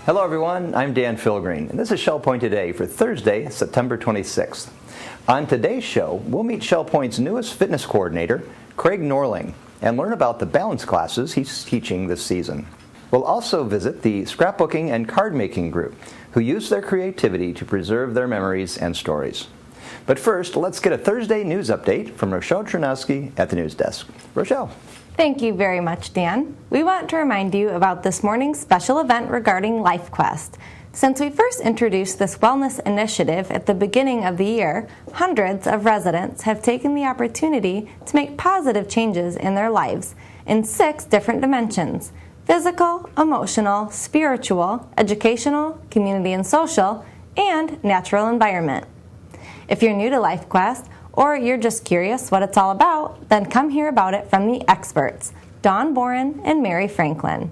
Hello everyone, I'm Dan Filgreen, and this is Shell Point Today for Thursday, September 26th. On today's show, we'll meet Shell Point's newest fitness coordinator, Craig Norling, and learn about the balance classes he's teaching this season. We'll also visit the Scrapbooking and card-making group, who use their creativity to preserve their memories and stories. But first, let's get a Thursday news update from Rochelle Trinowski at the news desk. Rochelle. Thank you very much, Dan. We want to remind you about this morning's special event regarding LifeQuest. Since we first introduced this wellness initiative at the beginning of the year, hundreds of residents have taken the opportunity to make positive changes in their lives in 6 different dimensions: physical, emotional, spiritual, educational, community and social, and natural environment. If you're new to LifeQuest, or you're just curious what it's all about, then come hear about it from the experts, Dawn Boren and Mary Franklin.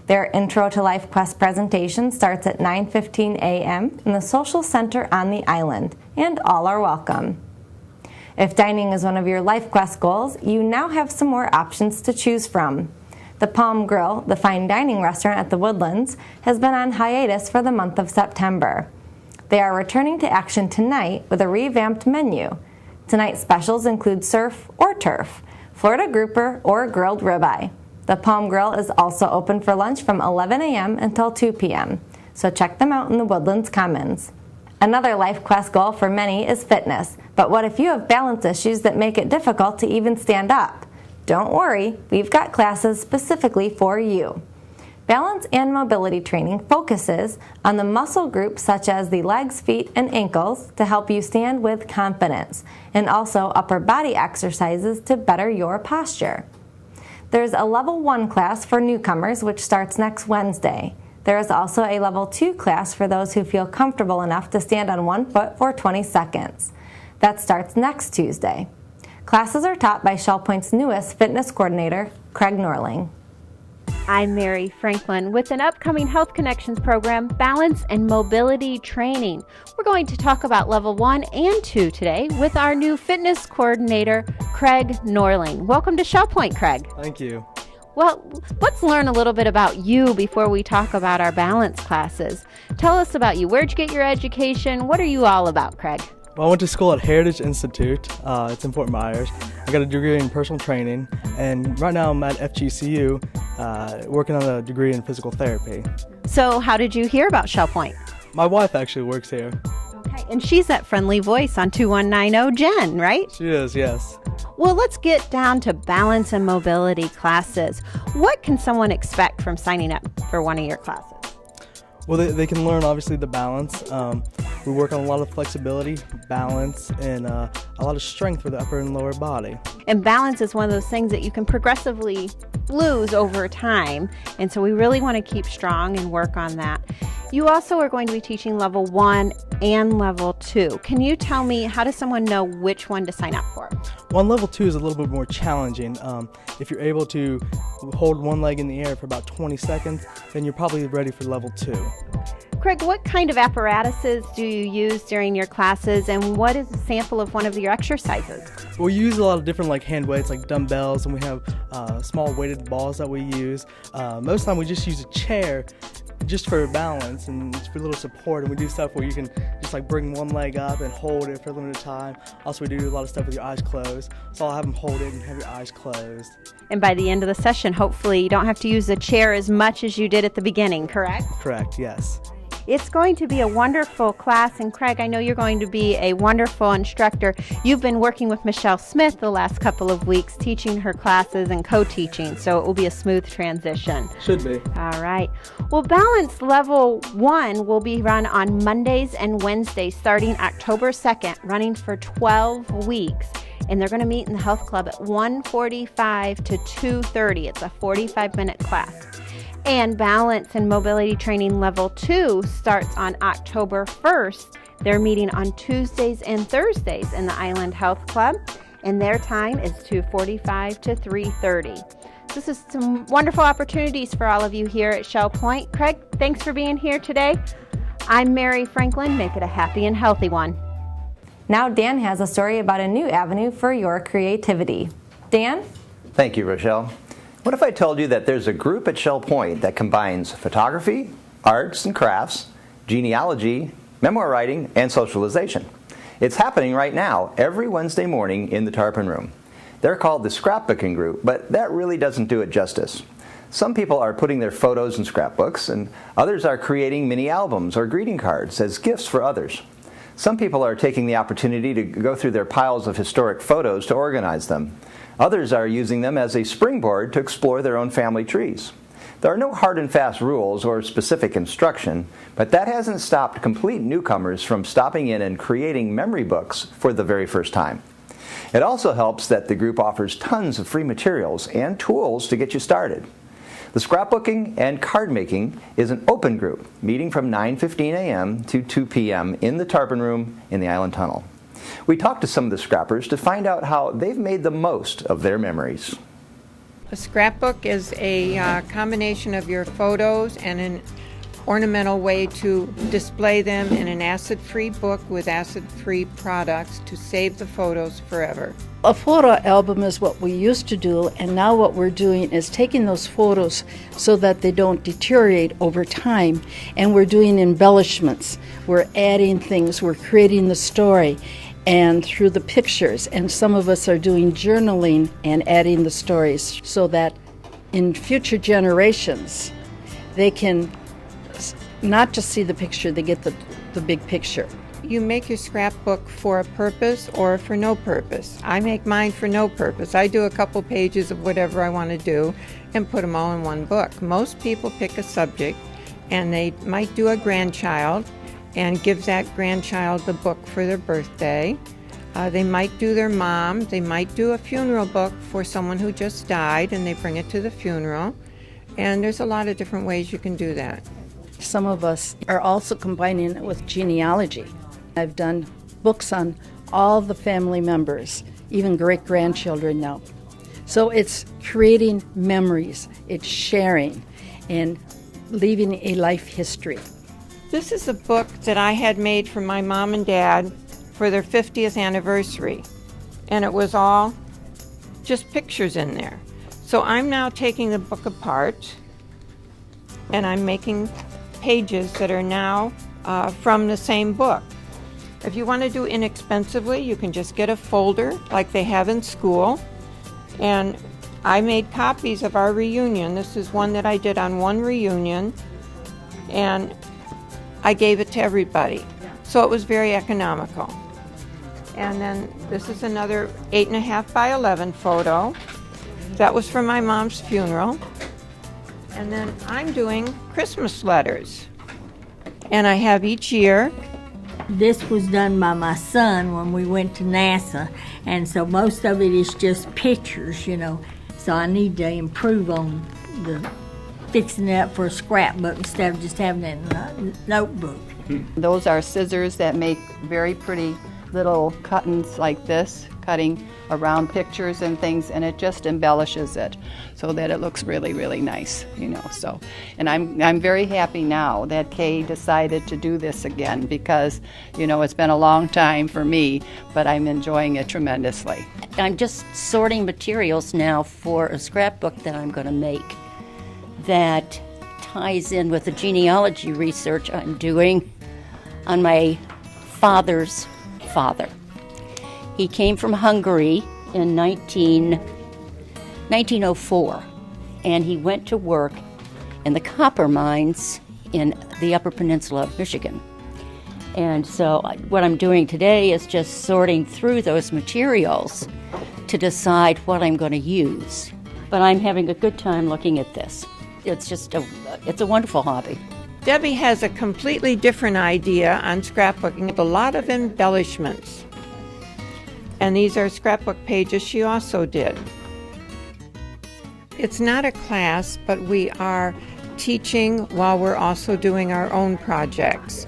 Their Intro to LifeQuest presentation starts at 9:15 a.m. in the Social Center on the island, and all are welcome. If dining is one of your LifeQuest goals, you now have some more options to choose from. The Palm Grill, the fine dining restaurant at the Woodlands, has been on hiatus for the month of September. They are returning to action tonight with a revamped menu. Tonight's specials include surf or turf, Florida grouper, or grilled ribeye. The Palm Grill is also open for lunch from 11 a.m. until 2 p.m., so check them out in the Woodlands Commons. Another LifeQuest goal for many is fitness, but what if you have balance issues that make it difficult to even stand up? Don't worry, we've got classes specifically for you. Balance and mobility training focuses on the muscle groups such as the legs, feet, and ankles to help you stand with confidence, and also upper body exercises to better your posture. There's a Level 1 class for newcomers, which starts next Wednesday. There is also a Level 2 class for those who feel comfortable enough to stand on one foot for 20 seconds. That starts next Tuesday. Classes are taught by Shell Point's newest fitness coordinator, Craig Norling. I'm Mary Franklin with an upcoming Health Connections program, Balance and Mobility Training. We're going to talk about Level 1 and 2 today with our new fitness coordinator, Craig Norling. Welcome to Shell Point, Craig. Thank you. Well, let's learn a little bit about you before we talk about our balance classes. Tell us about you. Where'd you get your education? What are you all about, Craig? Well, I went to school at Heritage Institute. It's in Fort Myers. I got a degree in personal training, and right now I'm at FGCU working on a degree in physical therapy. So how did you hear about Shell Point? My wife actually works here. Okay, and she's that friendly voice on 2190, Jen, right? She is, yes. Well, let's get down to balance and mobility classes. What can someone expect from signing up for one of your classes? Well, they can learn, obviously, the balance. We work on a lot of flexibility, balance, and a lot of strength for the upper and lower body. And balance is one of those things that you can progressively lose over time, and so we really want to keep strong and work on that. You also are going to be teaching Level 1 and Level 2. Can you tell me, how does someone know which one to sign up for? Well, Level 2 is a little bit more challenging. If you're able to hold one leg in the air for about 20 seconds, then you're probably ready for Level 2. Craig, what kind of apparatuses do you use during your classes, and what is a sample of one of your exercises? We use a lot of different hand weights like dumbbells, and we have small weighted balls that we use. Most of the time we just use a chair just for balance and just for a little support, and we do stuff where you can just bring one leg up and hold it for a limited time. Also, we do a lot of stuff with your eyes closed, so I'll have them hold it and have your eyes closed. And by the end of the session, hopefully you don't have to use the chair as much as you did at the beginning, correct? Correct, yes. It's going to be a wonderful class, and Craig, I know you're going to be a wonderful instructor. You've been working with Michelle Smith the last couple of weeks, teaching her classes and co-teaching, so it will be a smooth transition. Should be. All right. Well, Balance Level 1 will be run on Mondays and Wednesdays starting October 2nd, running for 12 weeks. And they're going to meet in the health club at 1:45 to 2:30. It's a 45-minute class. And Balance and Mobility Training Level 2 starts on October 1st. They're meeting on Tuesdays and Thursdays in the Island Health Club, and their time is 2:45 to 3:30. This is some wonderful opportunities for all of you here at Shell Point. Craig, thanks for being here today. I'm Mary Franklin. Make it a happy and healthy one. Now Dan has a story about a new avenue for your creativity. Dan? Thank you, Rochelle. What if I told you that there's a group at Shell Point that combines photography, arts and crafts, genealogy, memoir writing, and socialization. It's happening right now, every Wednesday morning in the Tarpon Room. They're called the Scrapbooking Group, but that really doesn't do it justice. Some people are putting their photos in scrapbooks, and others are creating mini albums or greeting cards as gifts for others. Some people are taking the opportunity to go through their piles of historic photos to organize them. Others are using them as a springboard to explore their own family trees. There are no hard and fast rules or specific instruction, but that hasn't stopped complete newcomers from stopping in and creating memory books for the very first time. It also helps that the group offers tons of free materials and tools to get you started. The Scrapbooking and Card Making is an open group, meeting from 9:15 a.m. to 2 p.m. in the Tarpon Room in the Island Tunnel. We talked to some of the scrappers to find out how they've made the most of their memories. A scrapbook is a combination of your photos and an ornamental way to display them in an acid-free book with acid-free products to save the photos forever. A photo album is what we used to do, and now what we're doing is taking those photos so that they don't deteriorate over time, and we're doing embellishments. We're adding things, we're creating the story, and through the pictures, and some of us are doing journaling and adding the stories so that in future generations they can not just see the picture, they get the big picture. You make your scrapbook for a purpose or for no purpose. I make mine for no purpose. I do a couple pages of whatever I want to do and put them all in one book. Most people pick a subject and they might do a grandchild and give that grandchild the book for their birthday. They might do their mom. They might do a funeral book for someone who just died and they bring it to the funeral. And there's a lot of different ways you can do that. Some of us are also combining it with genealogy. I've done books on all the family members, even great-grandchildren now. So it's creating memories, it's sharing, and leaving a life history. This is a book that I had made for my mom and dad for their 50th anniversary. And it was all just pictures in there. So I'm now taking the book apart and I'm making pages that are now from the same book. If you want to do inexpensively, you can just get a folder like they have in school. And I made copies of our reunion. This is one that I did on one reunion. And I gave it to everybody. So it was very economical. And then this is another 8.5 by 11 photo. That was from my mom's funeral. And then I'm doing Christmas letters. And I have each year. This was done by my son when we went to NASA, and so most of it is just pictures, you know. So I need to improve on the fixing it up for a scrapbook instead of just having it in a notebook. Those are scissors that make very pretty little cuttings like this, cutting around pictures and things, and it just embellishes it so that it looks really, really nice, you know. So, and I'm very happy now that Kay decided to do this again because, you know, it's been a long time for me, but I'm enjoying it tremendously. I'm just sorting materials now for a scrapbook that I'm going to make that ties in with the genealogy research I'm doing on my father's father. He came from Hungary in 1904, and he went to work in the copper mines in the Upper Peninsula of Michigan. And so what I'm doing today is just sorting through those materials to decide what I'm going to use. But I'm having a good time looking at this. It's a wonderful hobby. Debbie has a completely different idea on scrapbooking, a lot of embellishments. And these are scrapbook pages she also did. It's not a class, but we are teaching while we're also doing our own projects.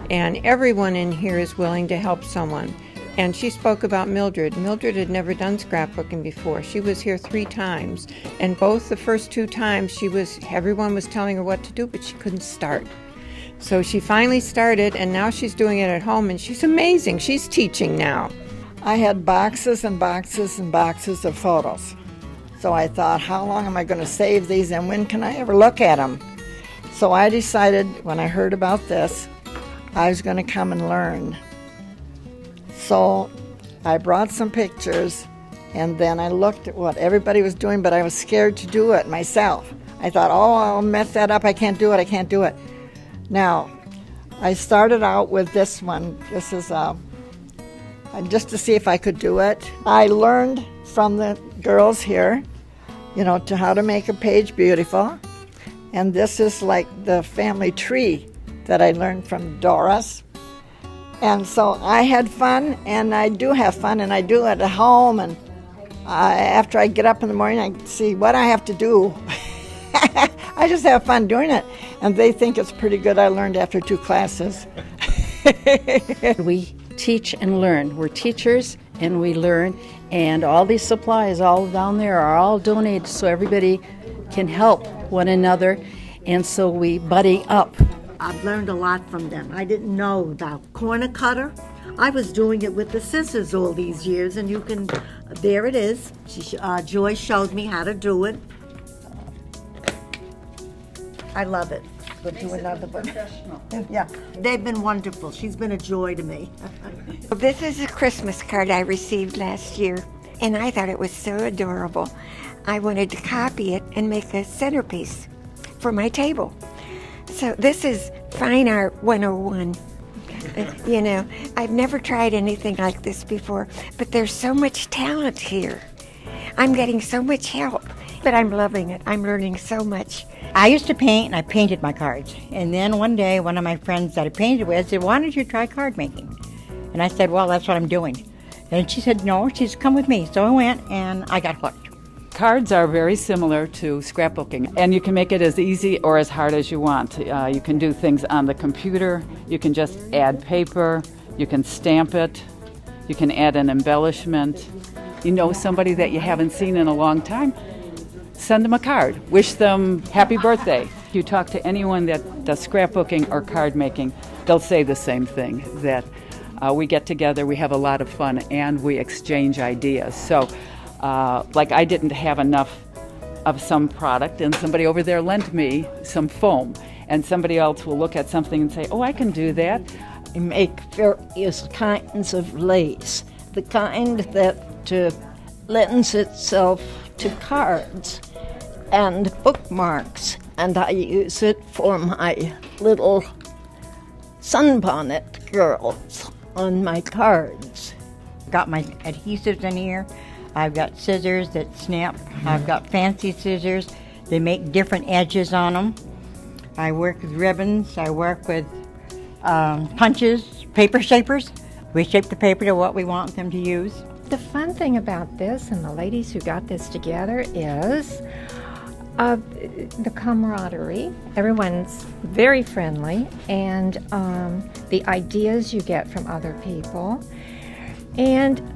And everyone in here is willing to help someone. And she spoke about Mildred. Mildred had never done scrapbooking before. She was here 3 times. And both the first 2 times everyone was telling her what to do, but she couldn't start. So she finally started, and now she's doing it at home, and she's amazing. She's teaching now. I had boxes and boxes and boxes of photos. So I thought, how long am I going to save these and when can I ever look at them? So I decided when I heard about this, I was going to come and learn. So I brought some pictures, and then I looked at what everybody was doing, but I was scared to do it myself. I thought, oh, I'll mess that up. I can't do it. Now, I started out with this one. This is just to see if I could do it. I learned from the girls here, to how to make a page beautiful. And this is like the family tree that I learned from Doris. And so I had fun, and I do have fun, and I do it at home. And after I get up in the morning, I see what I have to do. I just have fun doing it. And they think it's pretty good. I learned after 2 classes. We teach and learn. We're teachers and we learn, and all these supplies all down there are all donated so everybody can help one another, and so we buddy up. I've learned a lot from them. I didn't know about corner cutter. I was doing it with the scissors all these years, and there it is. Joy showed me how to do it. I love it. We'll do another one. Yeah, they've been wonderful. She's been a joy to me. This is a Christmas card I received last year, and I thought it was so adorable. I wanted to copy it and make a centerpiece for my table. So this is Fine Art 101. I've never tried anything like this before, but there's so much talent here. I'm getting so much help, but I'm loving it. I'm learning so much. I used to paint, and I painted my cards. And then one day, one of my friends that I painted with said, why don't you try card making? And I said, well, that's what I'm doing. And she said, no, she's come with me. So I went, and I got hooked. Cards are very similar to scrapbooking, and you can make it as easy or as hard as you want. You can do things on the computer, you can just add paper, you can stamp it, you can add an embellishment. You know somebody that you haven't seen in a long time, send them a card, wish them happy birthday. If you talk to anyone that does scrapbooking or card making, they'll say the same thing, that we get together, we have a lot of fun, and we exchange ideas. So like I didn't have enough of some product, and somebody over there lent me some foam, and somebody else will look at something and say, oh, I can do that. I make various kinds of lace, the kind that lends itself to cards and bookmarks, and I use it for my little sunbonnet girls on my cards. Got my adhesives in here. I've got scissors that snap. I've got fancy scissors. They make different edges on them. I work with ribbons. I work with punches, paper shapers. We shape the paper to what we want them to use. The fun thing about this, and the ladies who got this together, is the camaraderie. Everyone's very friendly, and the ideas you get from other people. And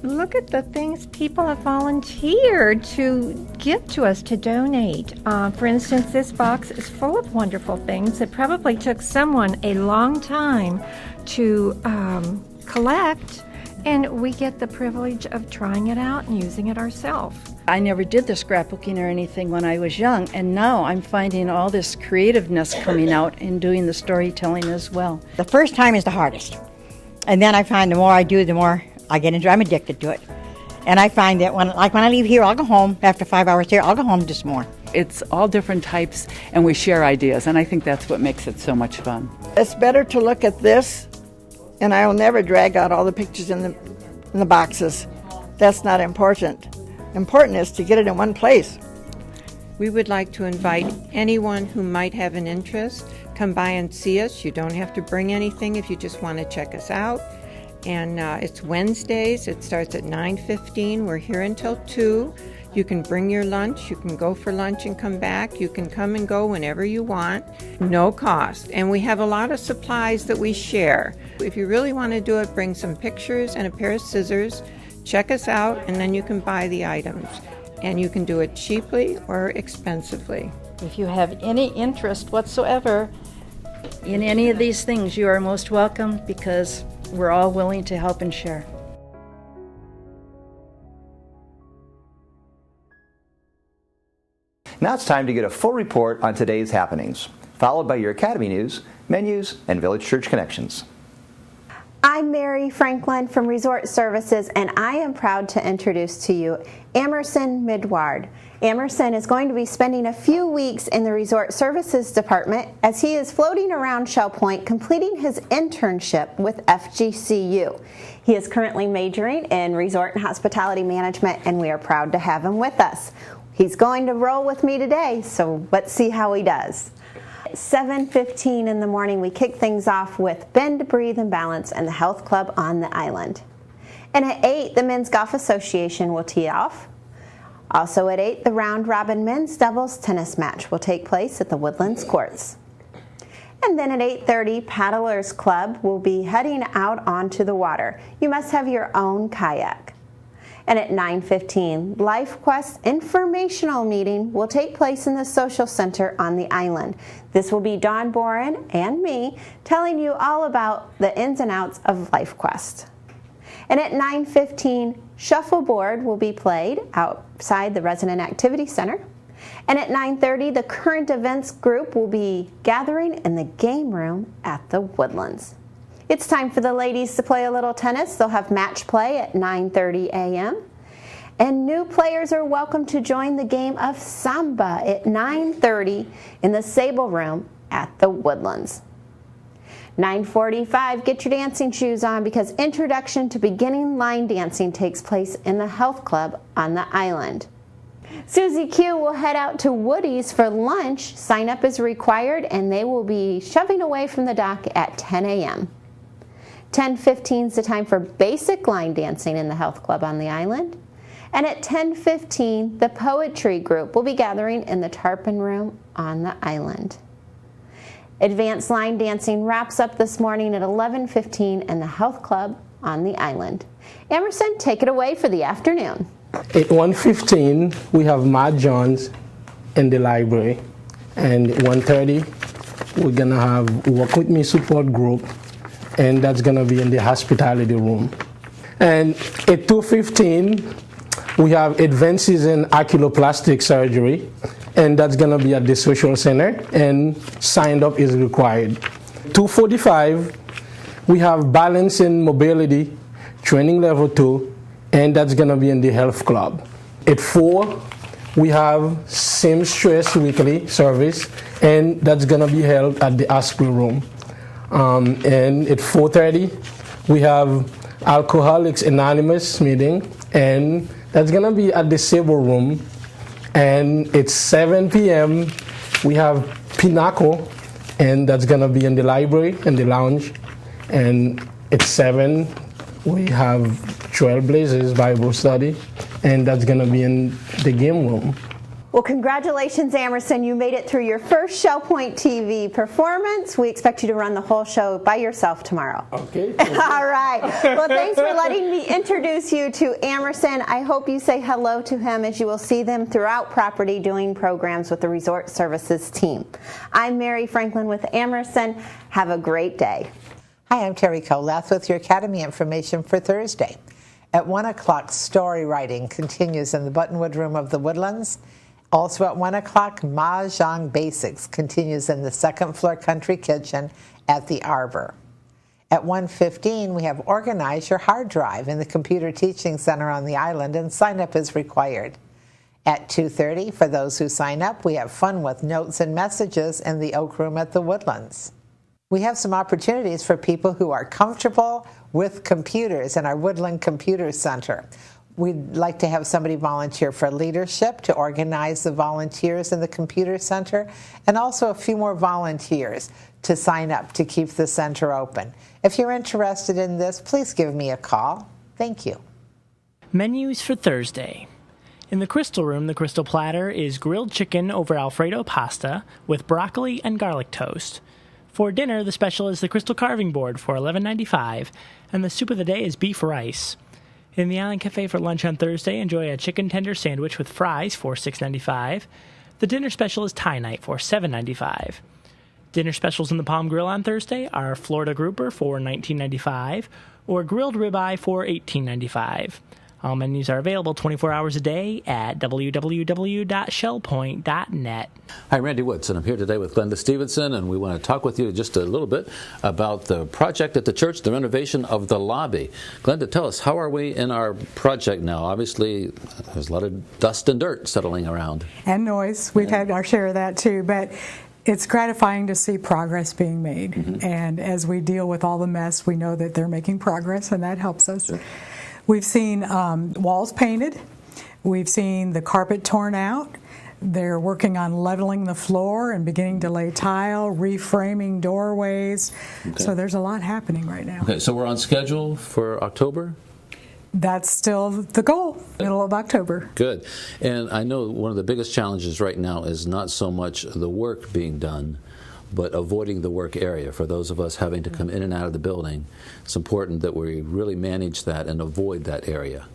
look at the things people have volunteered to give to us, to donate. For instance, this box is full of wonderful things that probably took someone a long time to collect, and we get the privilege of trying it out and using it ourselves. I never did the scrapbooking or anything when I was young, and now I'm finding all this creativeness coming out and doing the storytelling as well. The first time is the hardest. And then I find the more I do, the more I get into it. I'm addicted to it. And I find that when I leave here, I'll go home. After 5 hours here, I'll go home just more. It's all different types, and we share ideas, and I think that's what makes it so much fun. It's better to look at this, and I will never drag out all the pictures in the boxes. That's not important. Important is to get it in one place. We would like to invite anyone who might have an interest, come by and see us. You don't have to bring anything if you just want to check us out. And it's Wednesdays. It starts at 9:15. We're here until 2. You can bring your lunch. You can go for lunch and come back. You can come and go whenever you want. No cost. And we have a lot of supplies that we share. If you really want to do it, bring some pictures and a pair of scissors. Check us out, and then you can buy the items. And you can do it cheaply or expensively. If you have any interest whatsoever in any of these things, you are most welcome, because we're all willing to help and share. Now it's time to get a full report on today's happenings. followed by your Academy news, menus, and Village Church connections. I'm Mary Franklin from Resort Services, and I am proud to introduce to you Emerson Midward. Emerson is going to be spending a few weeks in the Resort Services Department as he is floating around Shell Point completing his internship with FGCU. He is currently majoring in Resort and Hospitality Management, and we are proud to have him with us. He's going to roll with me today, so let's see how he does. 7:15 in the morning, we kick things off with Bend, Breathe, and Balance and the Health Club on the island. And at 8, the Men's Golf Association will tee off. Also at 8, the Round Robin Men's Doubles Tennis Match will take place at the Woodlands Courts. And then at 8:30, Paddlers Club will be heading out onto the water. You must have your own kayak. And at 9:15, LifeQuest informational meeting will take place in the social center on the island. This will be Dawn Boren and me telling you all about the ins and outs of LifeQuest. And at 9:15, shuffleboard will be played outside the Resident Activity Center. And at 9:30, the current events group will be gathering in the game room at the Woodlands. It's time for the ladies to play a little tennis. They'll have match play at 9:30 a.m. And new players are welcome to join the game of Samba at 9:30 in the Sable Room at the Woodlands. 9:45, get your dancing shoes on because Introduction to Beginning Line Dancing takes place in the Health Club on the island. Susie Q will head out to Woody's for lunch. Sign up is required, and they will be shoving away from the dock at 10 a.m. 10:15 is the time for basic line dancing in the Health Club on the island. And at 10:15, the poetry group will be gathering in the Tarpon Room on the island. Advanced line dancing wraps up this morning at 11:15 in the Health Club on the island. Emerson, take it away for the afternoon. At 1:15, we have Matt Jones in the library. And at 1:30, we're going to have Work With Me support group, and that's going to be in the hospitality room. And at 2:15, we have advances in oculoplastic surgery, and that's going to be at the social center, and signed up is required. 2:45, we have balance and mobility training level 2, and that's going to be in the health club. At 4, we have seamstress weekly service, and that's going to be held at the Osprey room. And at 4:30, we have Alcoholics Anonymous meeting, and that's going to be at the Sable room. And at 7 p.m., we have Pinnacle, and that's going to be in the library, in the lounge. And at 7, we have Trailblazers Bible study, and that's going to be in the game room. Well, congratulations, Emerson. You made it through your first Shell Point TV performance. We expect you to run the whole show by yourself tomorrow. Okay. All right. Well, thanks for letting me introduce you to Emerson. I hope you say hello to him as you will see them throughout property doing programs with the Resort Services team. I'm Mary Franklin with Emerson. Have a great day. Hi, I'm Terry Colath with your Academy information for Thursday. At 1 o'clock, story writing continues in the Buttonwood Room of the Woodlands. Also at 1 o'clock, Mahjong Basics continues in the second floor country kitchen at the Arbor. At 1:15, we have Organize Your Hard Drive in the Computer Teaching Center on the island, and sign up is required. At 2:30, for those who sign up, we have fun with notes and messages in the Oak Room at the Woodlands. We have some opportunities for people who are comfortable with computers in our Woodland Computer Center. We'd like to have somebody volunteer for leadership to organize the volunteers in the computer center, and also a few more volunteers to sign up to keep the center open. If you're interested in this, please give me a call. Thank you. Menus for Thursday. In the Crystal Room, the Crystal Platter is grilled chicken over Alfredo pasta with broccoli and garlic toast. For dinner, the special is the Crystal Carving Board for $11.95, and the soup of the day is beef rice. In the Island Cafe for lunch on Thursday, enjoy a chicken tender sandwich with fries for $6.95. The dinner special is Thai night for $7.95. Dinner specials in the Palm Grill on Thursday are Florida Grouper for $19.95 or grilled ribeye for $18.95. All menus are available 24 hours a day at www.shellpoint.net. Hi, Randy Woods, and I'm here today with Glenda Stevenson, and we want to talk with you just a little bit about the project at the church, the renovation of the lobby. Glenda, tell us, how are we in our project now? Obviously, there's a lot of dust and dirt settling around. And noise. We've had our share of that too, but it's gratifying to see progress being made. Mm-hmm. And as we deal with all the mess, we know that they're making progress, and that helps us. Sure. We've seen walls painted. We've seen the carpet torn out. They're working on leveling the floor and beginning to lay tile, reframing doorways. Okay. So there's a lot happening right now. Okay, so we're on schedule for October? That's still the goal, middle of October. Good. And I know one of the biggest challenges right now is not so much the work being done, but avoiding the work area. For those of us having to come in and out of the building, it's important that we really manage that and avoid that area.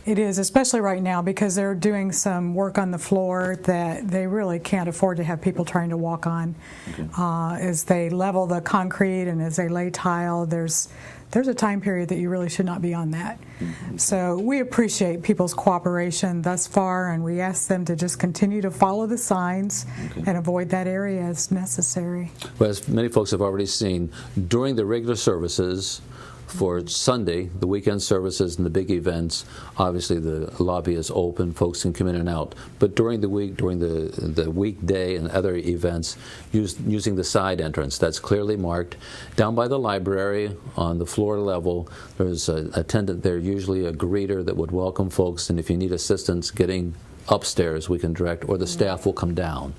It is, especially right now, because they're doing some work on the floor that they really can't afford to have people trying to walk on. Okay. As they level the concrete and as they lay tile, there's a time period that you really should not be on that. Mm-hmm. So we appreciate people's cooperation thus far, and we ask them to just continue to follow the signs and avoid that area as necessary. Well, as many folks have already seen, during the regular services, for Sunday, the weekend services and the big events, obviously the lobby is open, folks can come in and out. But during the week, during the weekday and other events, using the side entrance, that's clearly marked. Down by the library, on the floor level, there's an attendant there, usually a greeter that would welcome folks, and if you need assistance getting upstairs, we can direct, or the staff will come down.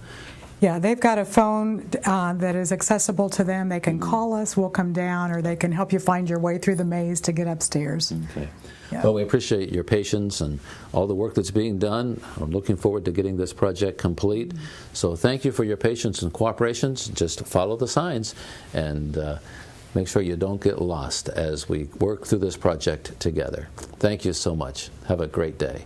Yeah, they've got a phone that is accessible to them. They can call us, we'll come down, or they can help you find your way through the maze to get upstairs. Okay. Yeah. Well, we appreciate your patience and all the work that's being done. I'm looking forward to getting this project complete. So thank you for your patience and cooperation. Just follow the signs and make sure you don't get lost as we work through this project together. Thank you so much. Have a great day.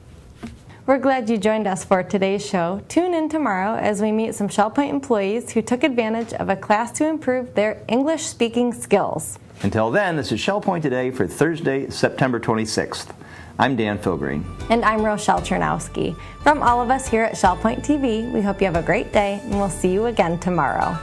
We're glad you joined us for today's show. Tune in tomorrow as we meet some ShellPoint employees who took advantage of a class to improve their English speaking skills. Until then, this is ShellPoint Today for Thursday, September 26th. I'm Dan Filgreen. And I'm Rochelle Chernowski. From all of us here at ShellPoint TV, we hope you have a great day, and we'll see you again tomorrow.